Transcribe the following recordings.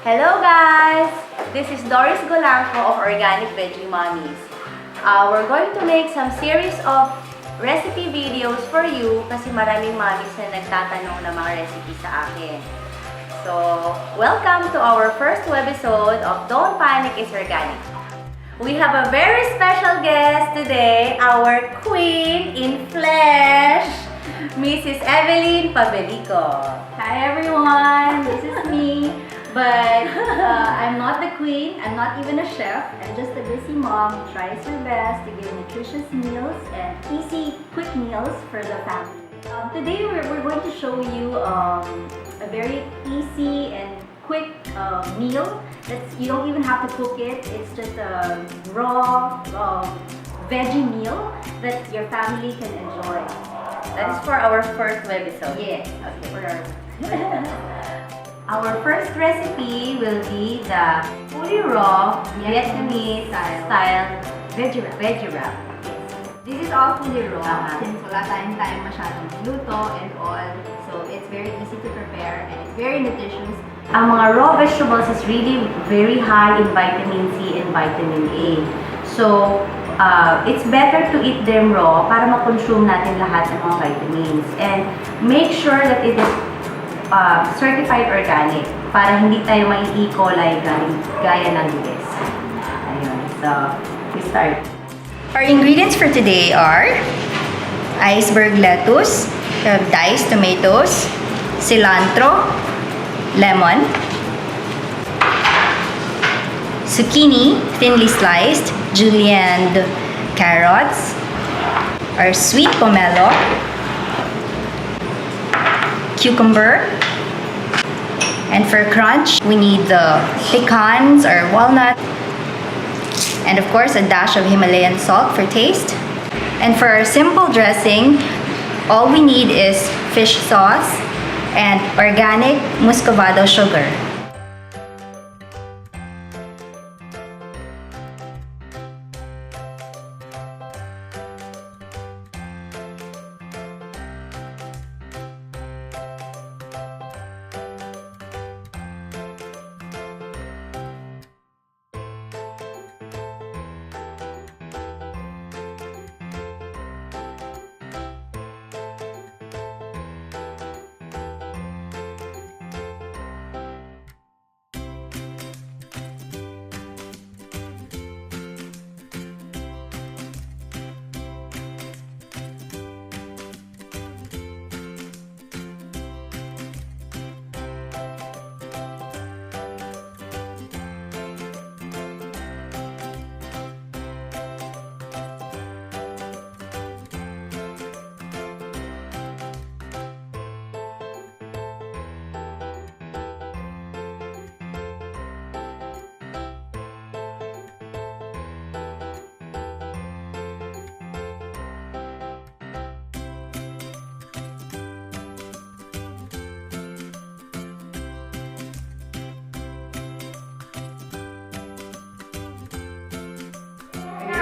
Hello guys! This is Doris of Organic Veggie Mommies. We're going to make some series of recipe videos for you kasi maraming mommies na nagtatanong ng mga recipe sa akin. So, welcome to our first webisode of Don't Panic is Organic. We have a very special guest today, our queen in flesh, Mrs. Evelyn Pabelico. Hi everyone, this is me. But I'm not the queen, I'm not even a chef. I'm just a busy mom who tries her best to give nutritious meals and easy, quick meals for the family. Today we're going to show you a very easy and quick meal. You don't even have to cook it. It's just a raw veggie meal that your family can enjoy. That is for our first webisode. Yes, Okay. for our Our first recipe will be the fully raw Vietnamese style veggie wrap. This is all fully raw Uh-huh. since wala tayong time masyadong luto and all. So it's very easy to prepare and it's very nutritious. Ang mga raw vegetables is really very high in vitamin C and vitamin A. So, it's better to eat them raw para ma-consume natin lahat ng mga vitamins. And make sure that it is certified organic para hindi tayo mai-E. coli gaya ng US. Ayun. So, we start. Our ingredients for today are iceberg lettuce, diced tomatoes, cilantro, lemon, zucchini, thinly sliced, julienne carrots, our sweet pomelo, cucumber, and for crunch, we need the pecans or walnut, and of course a dash of Himalayan salt for taste. And for our simple dressing, all we need is fish sauce and organic Mascuvado sugar.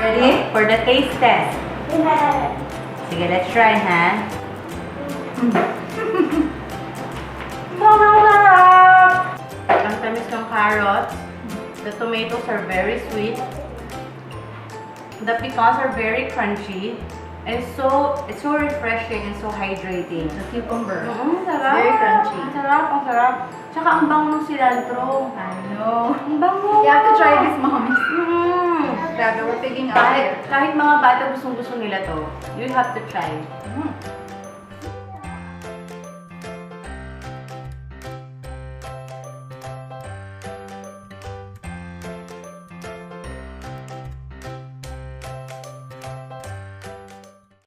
Ready for the taste test? Sige, let's try, ha? Sobrang sarap! Ang tamis ng carrots. The tomatoes are very sweet. The pecans are very crunchy. And it's so refreshing and so hydrating. The cucumber. Sarap. Very crunchy. Ang sarap, ang sarap. Tsaka ang bango ng cilantro. I know. Ang bango. You have to try this, mommies. Grabe, We're picking out here. kahit mga bata gustong-gusto nila to, you'll have to try.